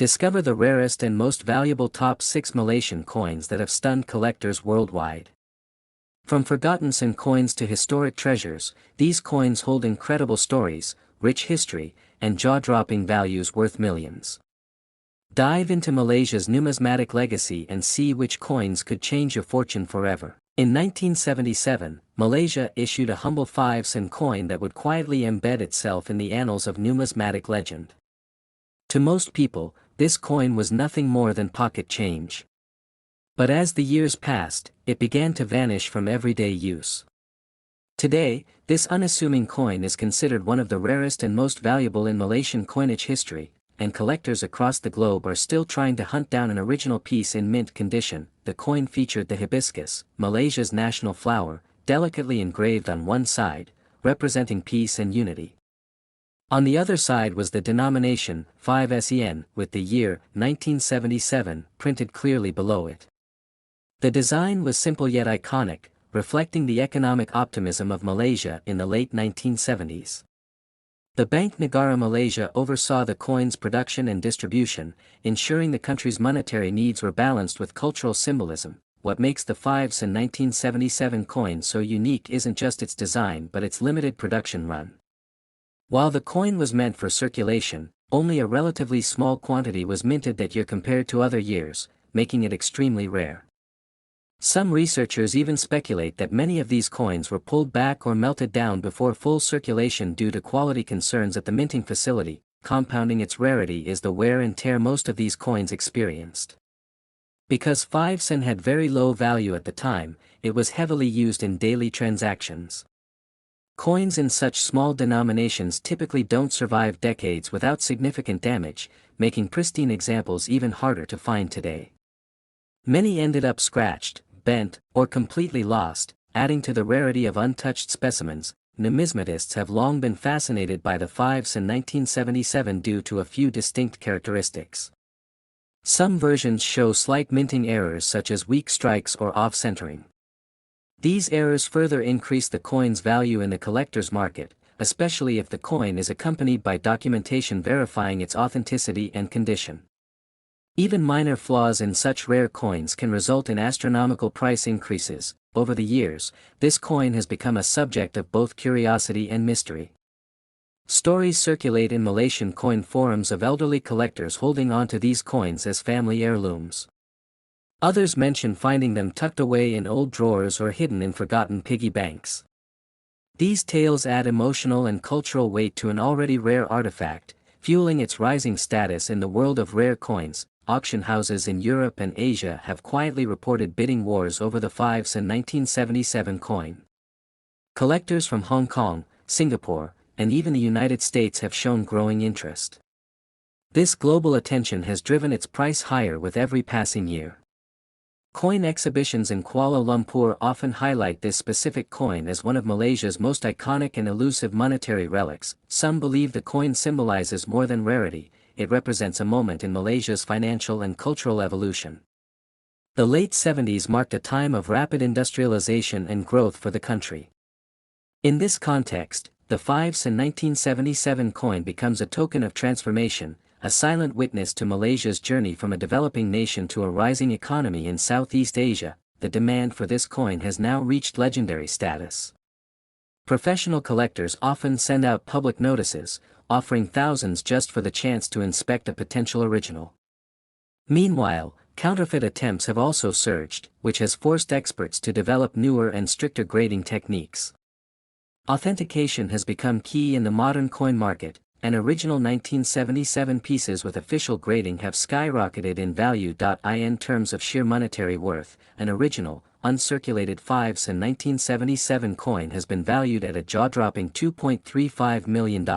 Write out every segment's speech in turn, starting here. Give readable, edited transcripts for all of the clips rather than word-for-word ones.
Discover the rarest and most valuable top 6 Malaysian coins that have stunned collectors worldwide. From forgotten Sen coins to historic treasures, these coins hold incredible stories, rich history, and jaw-dropping values worth millions. Dive into Malaysia's numismatic legacy and see which coins could change your fortune forever. In 1977, Malaysia issued a humble 5 Sen coin that would quietly embed itself in the annals of numismatic legend. To most people, this coin was nothing more than pocket change. But as the years passed, it began to vanish from everyday use. Today, this unassuming coin is considered one of the rarest and most valuable in Malaysian coinage history, and collectors across the globe are still trying to hunt down an original piece in mint condition. The coin featured the hibiscus, Malaysia's national flower, delicately engraved on one side, representing peace and unity. On the other side was the denomination, 5 Sen, with the year, 1977, printed clearly below it. The design was simple yet iconic, reflecting the economic optimism of Malaysia in the late 1970s. The Bank Negara Malaysia oversaw the coin's production and distribution, ensuring the country's monetary needs were balanced with cultural symbolism. What makes the 5 Sen 1977 coin so unique isn't just its design but its limited production run. While the coin was meant for circulation, only a relatively small quantity was minted that year compared to other years, making it extremely rare. Some researchers even speculate that many of these coins were pulled back or melted down before full circulation due to quality concerns at the minting facility. Compounding its rarity is the wear and tear most of these coins experienced. Because 5 Sen had very low value at the time, it was heavily used in daily transactions. Coins in such small denominations typically don't survive decades without significant damage, making pristine examples even harder to find today. Many ended up scratched, bent, or completely lost, adding to the rarity of untouched specimens. Numismatists have long been fascinated by the 5 Sen 1977 due to a few distinct characteristics. Some versions show slight minting errors such as weak strikes or off-centering. These errors further increase the coin's value in the collector's market, especially if the coin is accompanied by documentation verifying its authenticity and condition. Even minor flaws in such rare coins can result in astronomical price increases. Over the years, this coin has become a subject of both curiosity and mystery. Stories circulate in Malaysian coin forums of elderly collectors holding on to these coins as family heirlooms. Others mention finding them tucked away in old drawers or hidden in forgotten piggy banks. These tales add emotional and cultural weight to an already rare artifact, fueling its rising status in the world of rare coins. Auction houses in Europe and Asia have quietly reported bidding wars over the 5 Sen 1977 coin. Collectors from Hong Kong, Singapore, and even the United States have shown growing interest. This global attention has driven its price higher with every passing year. Coin exhibitions in Kuala Lumpur often highlight this specific coin as one of Malaysia's most iconic and elusive monetary relics. Some believe the coin symbolizes more than rarity. It represents a moment in Malaysia's financial and cultural evolution. The late 70s marked a time of rapid industrialization and growth for the country. In this context, the 5 Sen 1977 coin becomes a token of transformation, a silent witness to Malaysia's journey from a developing nation to a rising economy in Southeast Asia. The demand for this coin has now reached legendary status. Professional collectors often send out public notices, offering thousands just for the chance to inspect a potential original. Meanwhile, counterfeit attempts have also surged, which has forced experts to develop newer and stricter grading techniques. Authentication has become key in the modern coin market, and original 1977 pieces with official grading have skyrocketed in value. In terms of sheer monetary worth, an original, uncirculated 5 Sen 1977 coin has been valued at a jaw-dropping $2.35 million.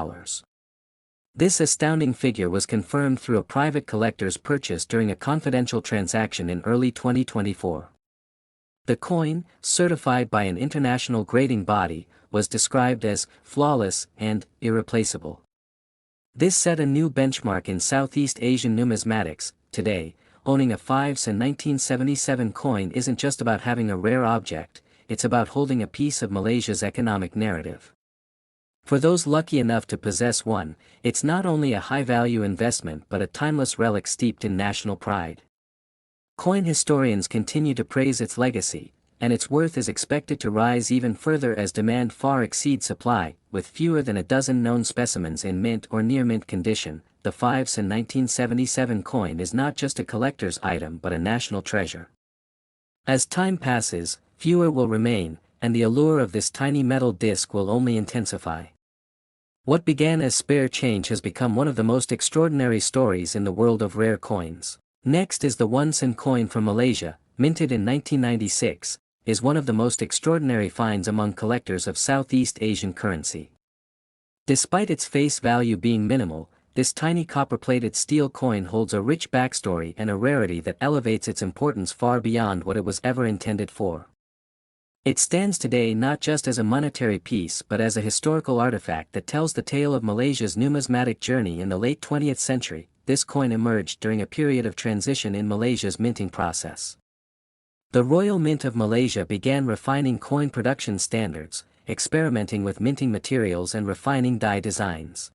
This astounding figure was confirmed through a private collector's purchase during a confidential transaction in early 2024. The coin, certified by an international grading body, was described as flawless and irreplaceable. This set a new benchmark in Southeast Asian numismatics. Today, owning a 5 Sen 1977 coin isn't just about having a rare object, it's about holding a piece of Malaysia's economic narrative. For those lucky enough to possess one, it's not only a high-value investment but a timeless relic steeped in national pride. Coin historians continue to praise its legacy, and its worth is expected to rise even further as demand far exceeds supply. With fewer than a dozen known specimens in mint or near-mint condition, the 5-cent 1977 coin is not just a collector's item but a national treasure. As time passes, fewer will remain, and the allure of this tiny metal disc will only intensify. What began as spare change has become one of the most extraordinary stories in the world of rare coins. Next is the 1-cent coin from Malaysia, minted in 1996, is one of the most extraordinary finds among collectors of Southeast Asian currency. Despite its face value being minimal, this tiny copper-plated steel coin holds a rich backstory and a rarity that elevates its importance far beyond what it was ever intended for. It stands today not just as a monetary piece but as a historical artifact that tells the tale of Malaysia's numismatic journey in the late 20th century. This coin emerged during a period of transition in Malaysia's minting process. The Royal Mint of Malaysia began refining coin production standards, experimenting with minting materials and refining die designs.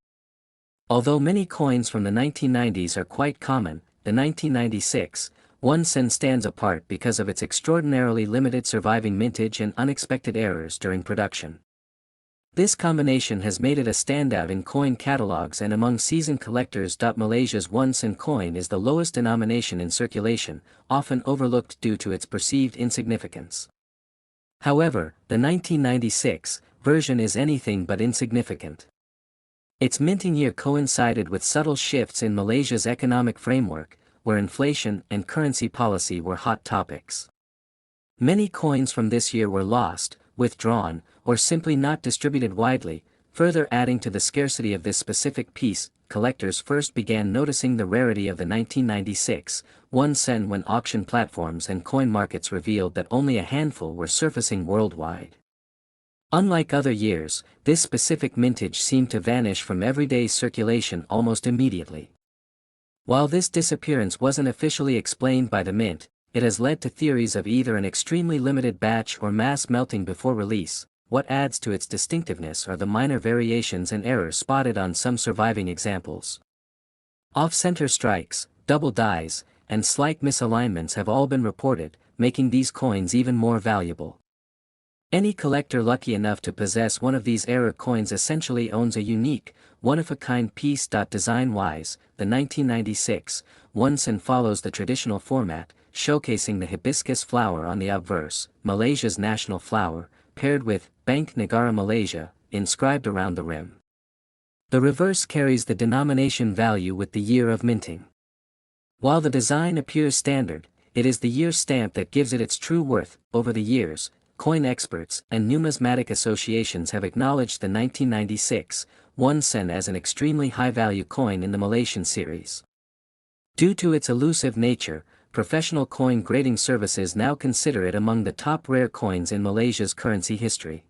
Although many coins from the 1990s are quite common, the 1996 1-cent stands apart because of its extraordinarily limited surviving mintage and unexpected errors during production. This combination has made it a standout in coin catalogs and among seasoned collectors. Malaysia's 1-cent coin is the lowest denomination in circulation, often overlooked due to its perceived insignificance. However, the 1996 version is anything but insignificant. Its minting year coincided with subtle shifts in Malaysia's economic framework, where inflation and currency policy were hot topics. Many coins from this year were lost, withdrawn, or simply not distributed widely, further adding to the scarcity of this specific piece. Collectors first began noticing the rarity of the 1996 1-cent when auction platforms and coin markets revealed that only a handful were surfacing worldwide. Unlike other years, this specific mintage seemed to vanish from everyday circulation almost immediately. While this disappearance wasn't officially explained by the mint, it has led to theories of either an extremely limited batch or mass melting before release. What adds to its distinctiveness are the minor variations and errors spotted on some surviving examples. Off-center strikes, double dies, and slight misalignments have all been reported, making these coins even more valuable. Any collector lucky enough to possess one of these error coins essentially owns a unique, one-of-a-kind piece. Design-wise, the 1996 1-cent follows the traditional format, showcasing the hibiscus flower on the obverse, Malaysia's national flower, paired with Bank Negara Malaysia, inscribed around the rim. The reverse carries the denomination value with the year of minting. While the design appears standard, it is the year stamp that gives it its true worth. Over the years, coin experts and numismatic associations have acknowledged the 1996 1-cent as an extremely high-value coin in the Malaysian series. Due to its elusive nature, professional coin grading services now consider it among the top rare coins in Malaysia's currency history.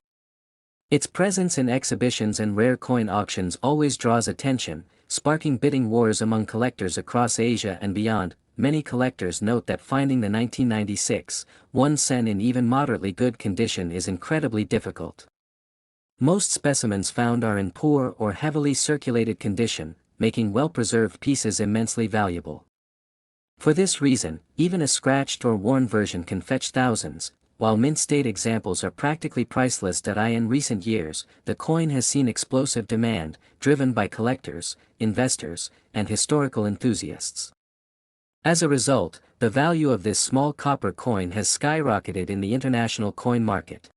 Its presence in exhibitions and rare coin auctions always draws attention, sparking bidding wars among collectors across Asia and beyond. Many collectors note that finding the 1996 1-cent in even moderately good condition is incredibly difficult. Most specimens found are in poor or heavily circulated condition, making well-preserved pieces immensely valuable. For this reason, even a scratched or worn version can fetch thousands, while mint-state examples are practically priceless. In recent years, the coin has seen explosive demand, driven by collectors, investors, and historical enthusiasts. As a result, the value of this small copper coin has skyrocketed in the international coin market.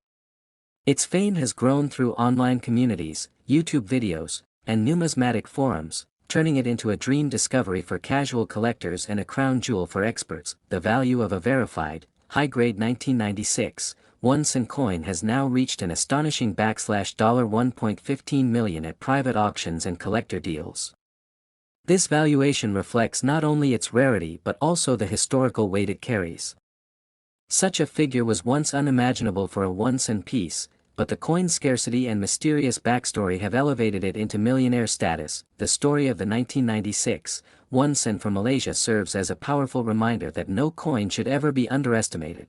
Its fame has grown through online communities, YouTube videos, and numismatic forums, turning it into a dream discovery for casual collectors and a crown jewel for experts. The value of a verified, high-grade 1996 1-cent coin has now reached an astonishing $1.15 million at private auctions and collector deals. This valuation reflects not only its rarity but also the historical weight it carries. Such a figure was once unimaginable for a 1-cent piece, but the coin's scarcity and mysterious backstory have elevated it into millionaire status. The story of the 1996 1-cent from Malaysia serves as a powerful reminder that no coin should ever be underestimated.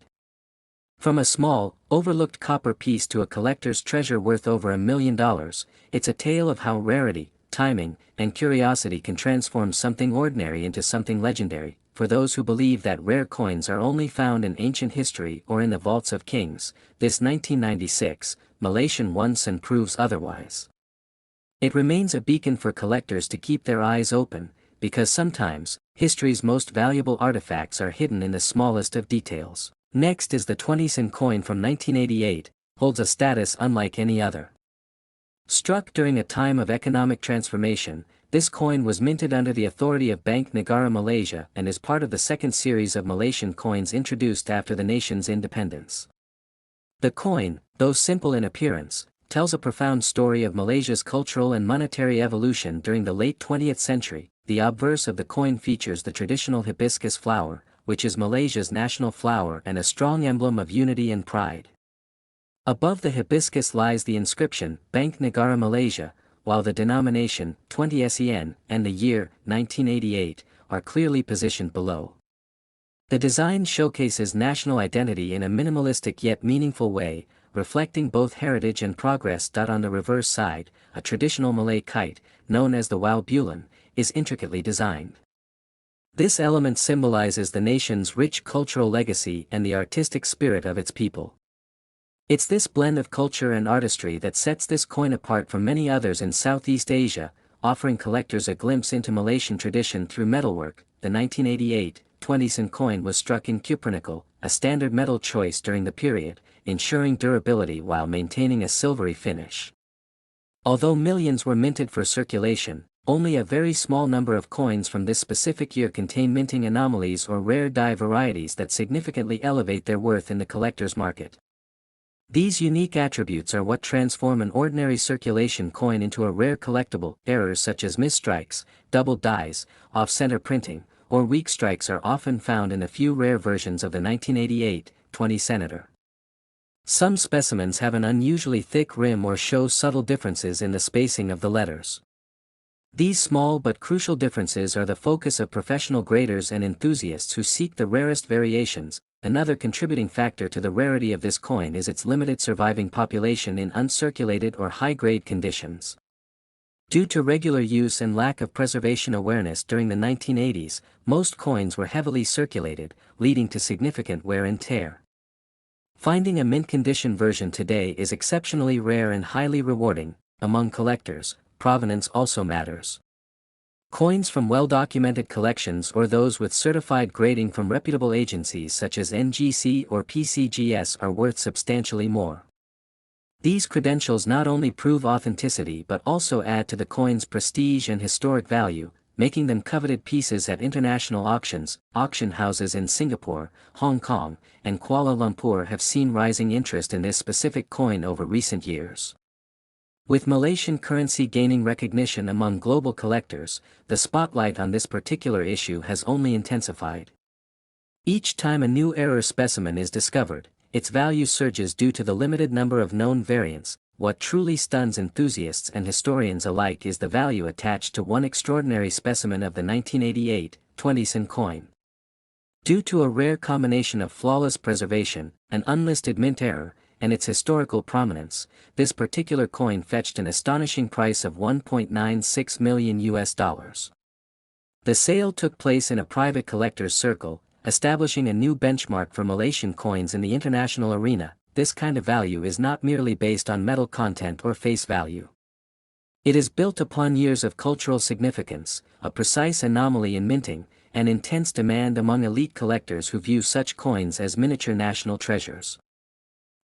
From a small, overlooked copper piece to a collector's treasure worth over $1 million, it's a tale of how rarity, timing, and curiosity can transform something ordinary into something legendary. For those who believe that rare coins are only found in ancient history or in the vaults of kings, this 1996 Malaysian one proves otherwise. It remains a beacon for collectors to keep their eyes open, because sometimes, history's most valuable artifacts are hidden in the smallest of details. Next is the 20-sen coin from 1988, holds a status unlike any other. Struck during a time of economic transformation, this coin was minted under the authority of Bank Negara Malaysia and is part of the second series of Malaysian coins introduced after the nation's independence. The coin, though simple in appearance, tells a profound story of Malaysia's cultural and monetary evolution during the late 20th century. The obverse of the coin features the traditional hibiscus flower, which is Malaysia's national flower and a strong emblem of unity and pride. Above the hibiscus lies the inscription, Bank Negara Malaysia, while the denomination, 20 sen, and the year, 1988, are clearly positioned below. The design showcases national identity in a minimalistic yet meaningful way, reflecting both heritage and progress. On the reverse side, a traditional Malay kite, known as the Wau bulan, is intricately designed. This element symbolizes the nation's rich cultural legacy and the artistic spirit of its people. It's this blend of culture and artistry that sets this coin apart from many others in Southeast Asia, offering collectors a glimpse into Malaysian tradition through metalwork. The 1988 20-sen coin was struck in cupronickel, a standard metal choice during the period, ensuring durability while maintaining a silvery finish. Although millions were minted for circulation, only a very small number of coins from this specific year contain minting anomalies or rare die varieties that significantly elevate their worth in the collector's market. These unique attributes are what transform an ordinary circulation coin into a rare collectible. Errors such as misstrikes, double dies, off-center printing, or weak strikes are often found in a few rare versions of the 1988 20-senator. Some specimens have an unusually thick rim or show subtle differences in the spacing of the letters. These small but crucial differences are the focus of professional graders and enthusiasts who seek the rarest variations. Another contributing factor to the rarity of this coin is its limited surviving population in uncirculated or high-grade conditions. Due to regular use and lack of preservation awareness during the 1980s, most coins were heavily circulated, leading to significant wear and tear. Finding a mint-condition version today is exceptionally rare and highly rewarding. Among collectors, provenance also matters. Coins from well-documented collections or those with certified grading from reputable agencies such as NGC or PCGS are worth substantially more. These credentials not only prove authenticity but also add to the coin's prestige and historic value, making them coveted pieces at international auctions. Auction houses in Singapore, Hong Kong, and Kuala Lumpur have seen rising interest in this specific coin over recent years. With Malaysian currency gaining recognition among global collectors, the spotlight on this particular issue has only intensified. Each time a new error specimen is discovered, its value surges due to the limited number of known variants. What truly stuns enthusiasts and historians alike is the value attached to one extraordinary specimen of the 1988 20-sen coin. Due to a rare combination of flawless preservation, an unlisted mint error, and its historical prominence, this particular coin fetched an astonishing price of $1.96 million. The sale took place in a private collector's circle, establishing a new benchmark for Malaysian coins in the international arena. This kind of value is not merely based on metal content or face value. It is built upon years of cultural significance, a precise anomaly in minting, and intense demand among elite collectors who view such coins as miniature national treasures.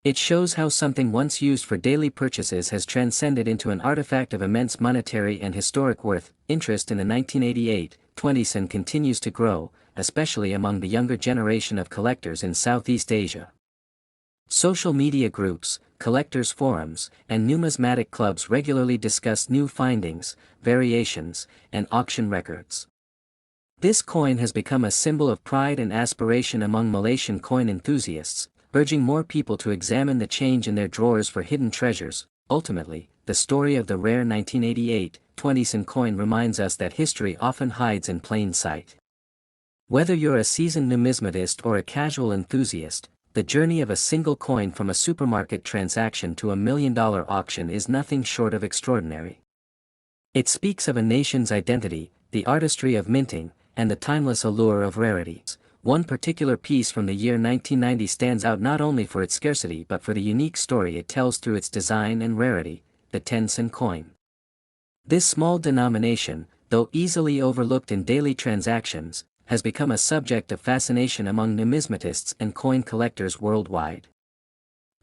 It shows how something once used for daily purchases has transcended into an artifact of immense monetary and historic worth. Interest in the 1988 20-sen continues to grow, especially among the younger generation of collectors in Southeast Asia. Social media groups, collectors' forums, and numismatic clubs regularly discuss new findings, variations, and auction records. This coin has become a symbol of pride and aspiration among Malaysian coin enthusiasts, urging more people to examine the change in their drawers for hidden treasures. Ultimately, the story of the rare 1988 20-sen coin reminds us that history often hides in plain sight. Whether you're a seasoned numismatist or a casual enthusiast, the journey of a single coin from a supermarket transaction to a $1 million auction is nothing short of extraordinary. It speaks of a nation's identity, the artistry of minting, and the timeless allure of rarities. One particular piece from the year 1990 stands out not only for its scarcity but for the unique story it tells through its design and rarity, the 10-cent coin. This small denomination, though easily overlooked in daily transactions, has become a subject of fascination among numismatists and coin collectors worldwide.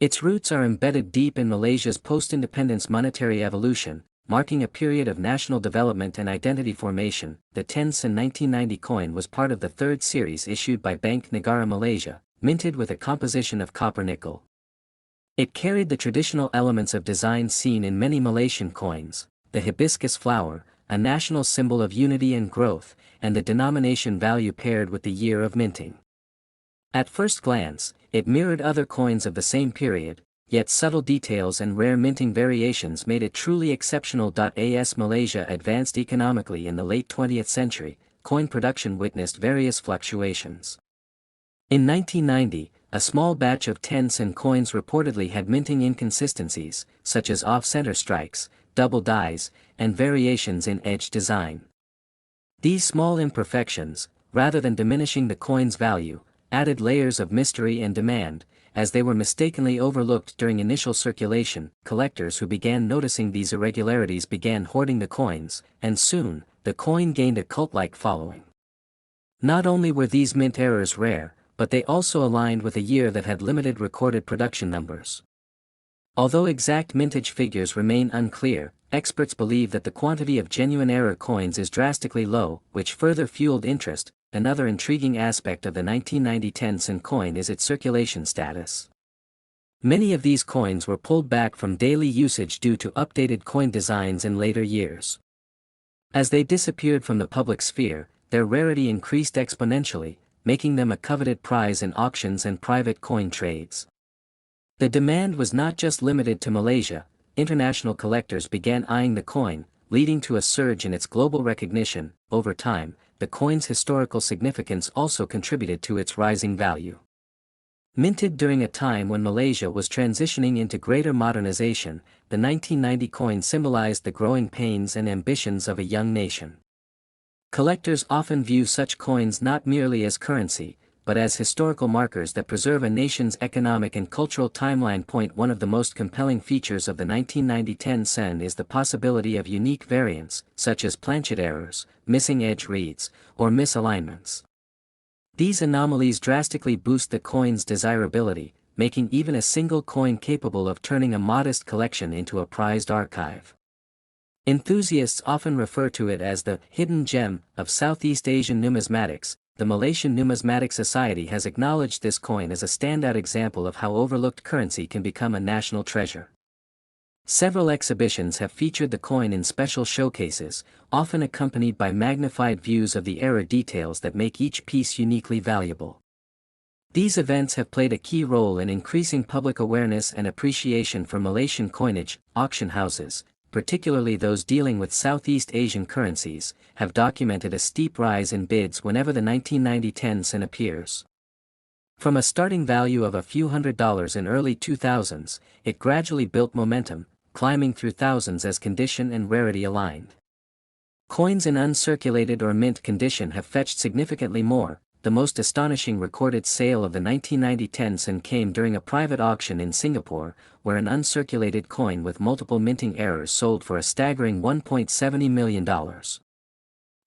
Its roots are embedded deep in Malaysia's post-independence monetary evolution, marking a period of national development and identity formation. The 10-cent 1990 coin was part of the third series issued by Bank Negara Malaysia, minted with a composition of copper-nickel. It carried the traditional elements of design seen in many Malaysian coins, the hibiscus flower, a national symbol of unity and growth, and the denomination value paired with the year of minting. At first glance, it mirrored other coins of the same period, yet subtle details and rare minting variations made it truly exceptional. As Malaysia advanced economically in the late 20th century, coin production witnessed various fluctuations. In 1990, a small batch of 10-cent coins reportedly had minting inconsistencies, such as off-center strikes, double dies, and variations in edge design. These small imperfections, rather than diminishing the coin's value, added layers of mystery and demand. As they were mistakenly overlooked during initial circulation, collectors who began noticing these irregularities began hoarding the coins, and soon, the coin gained a cult-like following. Not only were these mint errors rare, but they also aligned with a year that had limited recorded production numbers. Although exact mintage figures remain unclear, experts believe that the quantity of genuine error coins is drastically low, which further fueled interest. Another intriguing aspect of the 1990 10-cent coin is its circulation status. Many of these coins were pulled back from daily usage due to updated coin designs in later years. As they disappeared from the public sphere, their rarity increased exponentially, making them a coveted prize in auctions and private coin trades. The demand was not just limited to Malaysia. International collectors began eyeing the coin, leading to a surge in its global recognition. Over time, the coin's historical significance also contributed to its rising value. Minted during a time when Malaysia was transitioning into greater modernization, the 1990 coin symbolized the growing pains and ambitions of a young nation. Collectors often view such coins not merely as currency, but as historical markers that preserve a nation's economic and cultural timeline. One of the most compelling features of the 1990 10-cent is the possibility of unique variants, such as planchet errors, missing edge reads, or misalignments. These anomalies drastically boost the coin's desirability, making even a single coin capable of turning a modest collection into a prized archive. Enthusiasts often refer to it as the hidden gem of Southeast Asian numismatics. The Malaysian Numismatic Society has acknowledged this coin as a standout example of how overlooked currency can become a national treasure. Several exhibitions have featured the coin in special showcases, often accompanied by magnified views of the error details that make each piece uniquely valuable. These events have played a key role in increasing public awareness and appreciation for Malaysian coinage. Auction houses, particularly those dealing with Southeast Asian currencies, have documented a steep rise in bids whenever the 1990 10-cent appears. From a starting value of a few $100s in early 2000s, it gradually built momentum, climbing through thousands as condition and rarity aligned. Coins in uncirculated or mint condition have fetched significantly more. The most astonishing recorded sale of the 1990 10-cent came during a private auction in Singapore, where an uncirculated coin with multiple minting errors sold for a staggering $1.70 million.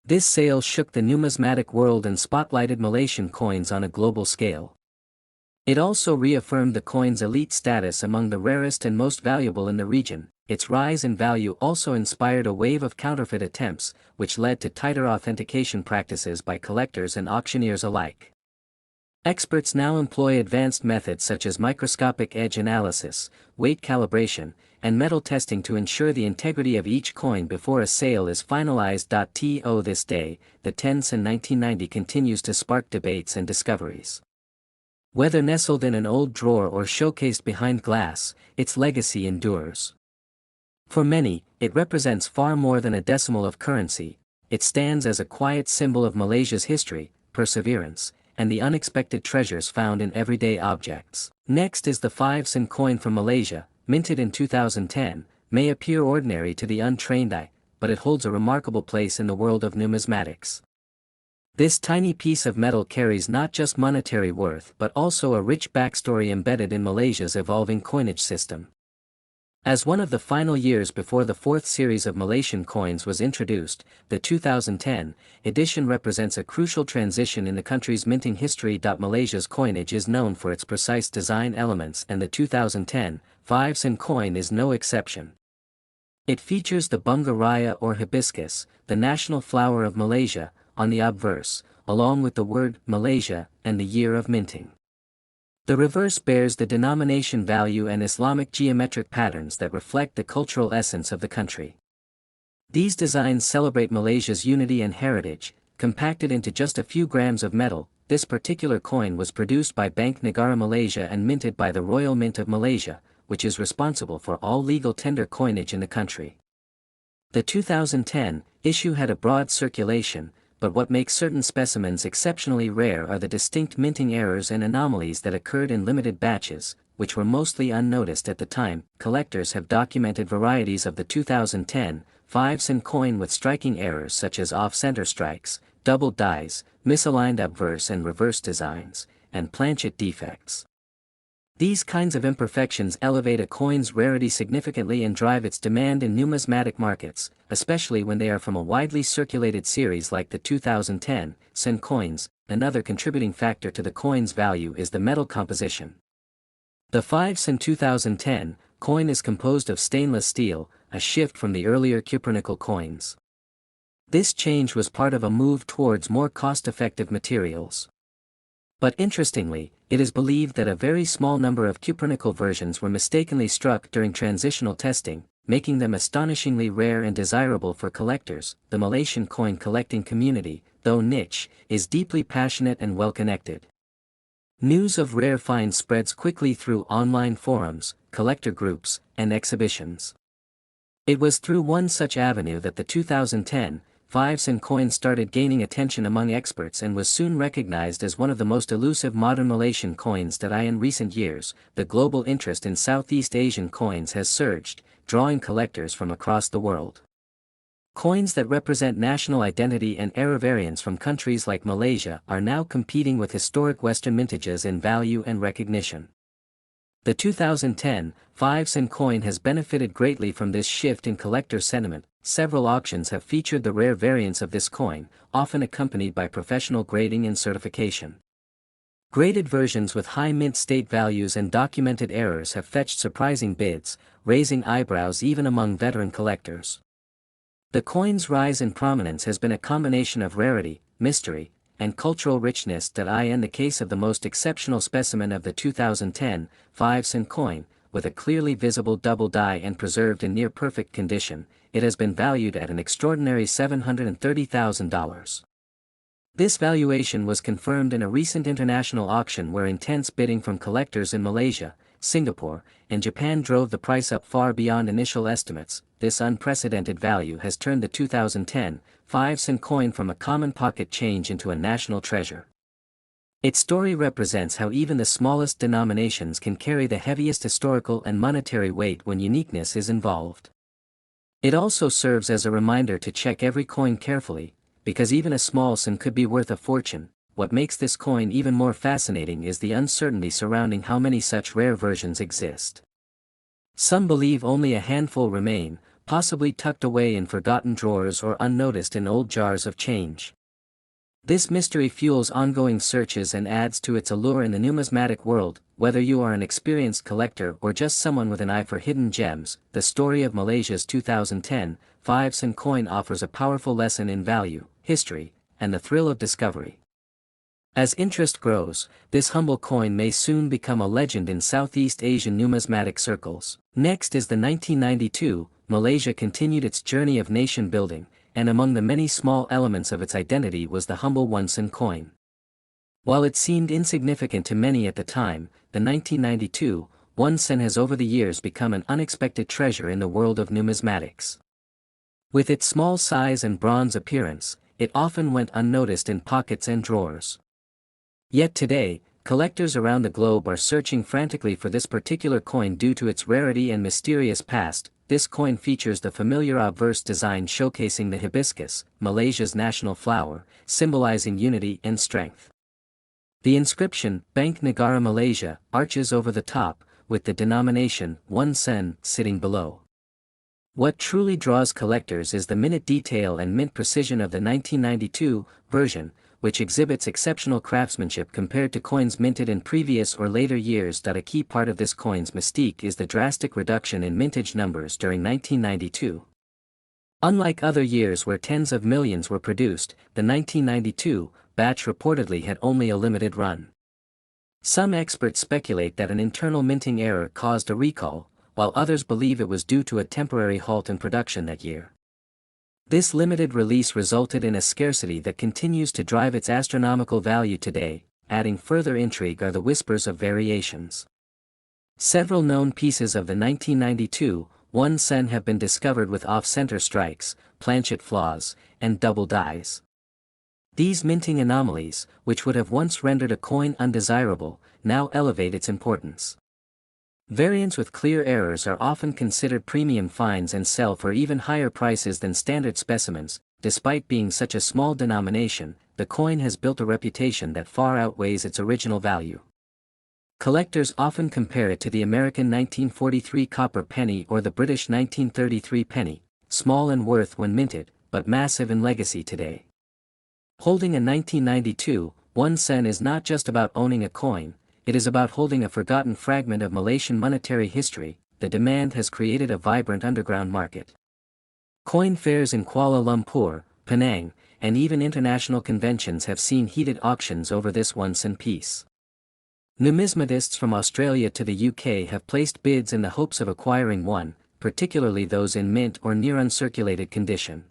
This sale shook the numismatic world and spotlighted Malaysian coins on a global scale. It also reaffirmed the coin's elite status among the rarest and most valuable in the region. Its rise in value also inspired a wave of counterfeit attempts, which led to tighter authentication practices by collectors and auctioneers alike. Experts now employ advanced methods such as microscopic edge analysis, weight calibration, and metal testing to ensure the integrity of each coin before a sale is finalized. To this day, the 10-cent 1990 continues to spark debates and discoveries. Whether nestled in an old drawer or showcased behind glass, its legacy endures. For many, it represents far more than a decimal of currency. It stands as a quiet symbol of Malaysia's history, perseverance, and the unexpected treasures found in everyday objects. Next is the 5 sen coin from Malaysia, minted in 2010, may appear ordinary to the untrained eye, but it holds a remarkable place in the world of numismatics. This tiny piece of metal carries not just monetary worth but also a rich backstory embedded in Malaysia's evolving coinage system. As one of the final years before the fourth series of Malaysian coins was introduced, the 2010 edition represents a crucial transition in the country's minting history. Malaysia's coinage is known for its precise design elements, and the 2010 5 sen coin is no exception. It features the bunga raya or hibiscus, the national flower of Malaysia, on the obverse, along with the word Malaysia and the year of minting. The reverse bears the denomination value and Islamic geometric patterns that reflect the cultural essence of the country. These designs celebrate Malaysia's unity and heritage, compacted into just a few grams of metal. This particular coin was produced by Bank Negara Malaysia and minted by the Royal Mint of Malaysia, which is responsible for all legal tender coinage in the country. The 2010 issue had a broad circulation, but what makes certain specimens exceptionally rare are the distinct minting errors and anomalies that occurred in limited batches, which were mostly unnoticed at the time. Collectors have documented varieties of the 2010 5 sen coin with striking errors such as off-center strikes, double dies, misaligned obverse and reverse designs, and planchet defects. These kinds of imperfections elevate a coin's rarity significantly and drive its demand in numismatic markets, especially when they are from a widely circulated series like the 2010 sen coins. Another contributing factor to the coin's value is the metal composition. The 5 sen 2010 coin is composed of stainless steel, a shift from the earlier cupronickel coins. This change was part of a move towards more cost-effective materials. But interestingly, it is believed that a very small number of cupronickel versions were mistakenly struck during transitional testing, making them astonishingly rare and desirable for collectors. The Malaysian coin collecting community, though niche, is deeply passionate and well-connected. News of rare finds spreads quickly through online forums, collector groups, and exhibitions. It was through one such avenue that the 2010 5 sen coin started gaining attention among experts and was soon recognized as one of the most elusive modern Malaysian coins. In recent years, the global interest in Southeast Asian coins has surged, drawing collectors from across the world. Coins that represent national identity and era variants from countries like Malaysia are now competing with historic Western mintages in value and recognition. The 2010 5 sen coin has benefited greatly from this shift in collector sentiment. Several auctions have featured the rare variants of this coin, often accompanied by professional grading and certification. Graded versions with high mint state values and documented errors have fetched surprising bids, raising eyebrows even among veteran collectors. The coin's rise in prominence has been a combination of rarity, mystery, and cultural richness. In the case of the most exceptional specimen of the 2010 5 sen coin, with a clearly visible double die and preserved in near-perfect condition, it has been valued at an extraordinary $730,000. This valuation was confirmed in a recent international auction where intense bidding from collectors in Malaysia, Singapore, and Japan drove the price up far beyond initial estimates. This unprecedented value has turned the 2010 5 sen coin from a common pocket change into a national treasure. Its story represents how even the smallest denominations can carry the heaviest historical and monetary weight when uniqueness is involved. It also serves as a reminder to check every coin carefully, because even a small sen could be worth a fortune. What makes this coin even more fascinating is the uncertainty surrounding how many such rare versions exist. Some believe only a handful remain, possibly tucked away in forgotten drawers or unnoticed in old jars of change. This mystery fuels ongoing searches and adds to its allure in the numismatic world. Whether you are an experienced collector or just someone with an eye for hidden gems, the story of Malaysia's 2010 5 sen coin offers a powerful lesson in value, history, and the thrill of discovery. As interest grows, this humble coin may soon become a legend in Southeast Asian numismatic circles. Next is the 1992, Malaysia continued its journey of nation building, and among the many small elements of its identity was the humble 1 sen coin. While it seemed insignificant to many at the time, the 1992 1 sen has over the years become an unexpected treasure in the world of numismatics. With its small size and bronze appearance, it often went unnoticed in pockets and drawers. Yet today, collectors around the globe are searching frantically for this particular coin due to its rarity and mysterious past. This coin features the familiar obverse design showcasing the hibiscus, Malaysia's national flower, symbolizing unity and strength. The inscription, Bank Negara Malaysia, arches over the top, with the denomination, 1 sen, sitting below. What truly draws collectors is the minute detail and mint precision of the 1992 version, which exhibits exceptional craftsmanship compared to coins minted in previous or later years. A key part of this coin's mystique is the drastic reduction in mintage numbers during 1992. Unlike other years where tens of millions were produced, the 1992 batch reportedly had only a limited run. Some experts speculate that an internal minting error caused a recall, while others believe it was due to a temporary halt in production that year. This limited release resulted in a scarcity that continues to drive its astronomical value today. Adding further intrigue are the whispers of variations. Several known pieces of the 1992 1 sen have been discovered with off-center strikes, planchet flaws, and double dies. These minting anomalies, which would have once rendered a coin undesirable, now elevate its importance. Variants with clear errors are often considered premium finds and sell for even higher prices than standard specimens. Despite being such a small denomination, the coin has built a reputation that far outweighs its original value. Collectors often compare it to the American 1943 copper penny or the British 1933 penny, small in worth when minted, but massive in legacy today. Holding a 1992 1 sen is not just about owning a coin, it is about holding a forgotten fragment of Malaysian monetary history. The demand has created a vibrant underground market. Coin fairs in Kuala Lumpur, Penang, and even international conventions have seen heated auctions over this 1 sen piece. Numismatists from Australia to the UK have placed bids in the hopes of acquiring one, particularly those in mint or near uncirculated condition.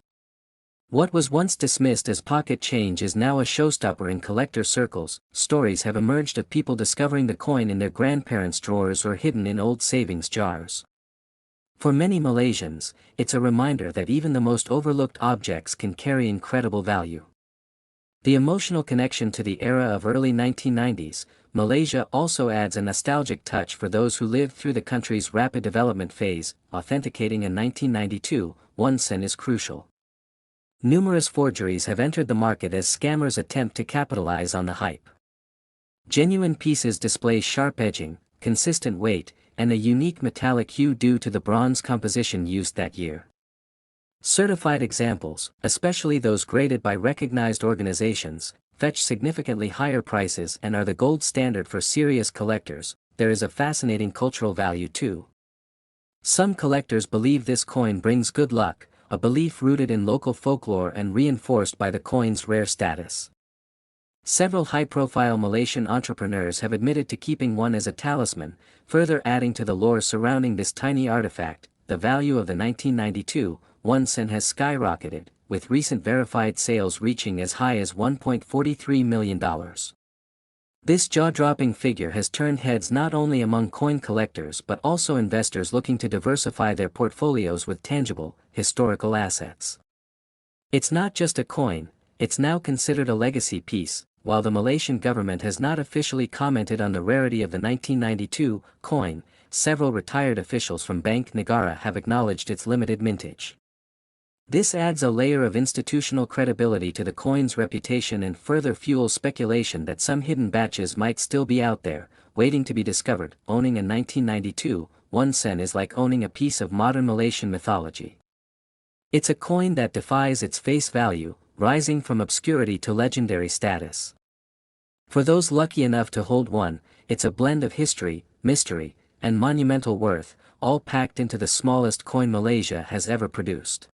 What was once dismissed as pocket change is now a showstopper in collector circles. Stories have emerged of people discovering the coin in their grandparents' drawers or hidden in old savings jars. For many Malaysians, it's a reminder that even the most overlooked objects can carry incredible value. The emotional connection to the era of early 1990s, Malaysia also adds a nostalgic touch for those who lived through the country's rapid development phase. Authenticating a 1992 1 sen is crucial. Numerous forgeries have entered the market as scammers attempt to capitalize on the hype. Genuine pieces display sharp edging, consistent weight, and a unique metallic hue due to the bronze composition used that year. Certified examples, especially those graded by recognized organizations, fetch significantly higher prices and are the gold standard for serious collectors. There is a fascinating cultural value too. Some collectors believe this coin brings good luck, a belief rooted in local folklore and reinforced by the coin's rare status. Several high-profile Malaysian entrepreneurs have admitted to keeping one as a talisman, further adding to the lore surrounding this tiny artifact. The value of the 1992 1 sen has skyrocketed, with recent verified sales reaching as high as $1.43 million. This jaw-dropping figure has turned heads not only among coin collectors but also investors looking to diversify their portfolios with tangible, historical assets. It's not just a coin, it's now considered a legacy piece. While the Malaysian government has not officially commented on the rarity of the 1992 coin, several retired officials from Bank Negara have acknowledged its limited mintage. This adds a layer of institutional credibility to the coin's reputation and further fuels speculation that some hidden batches might still be out there, waiting to be discovered. Owning a 1992 1 sen is like owning a piece of modern Malaysian mythology. It's a coin that defies its face value, rising from obscurity to legendary status. For those lucky enough to hold one, it's a blend of history, mystery, and monumental worth, all packed into the smallest coin Malaysia has ever produced.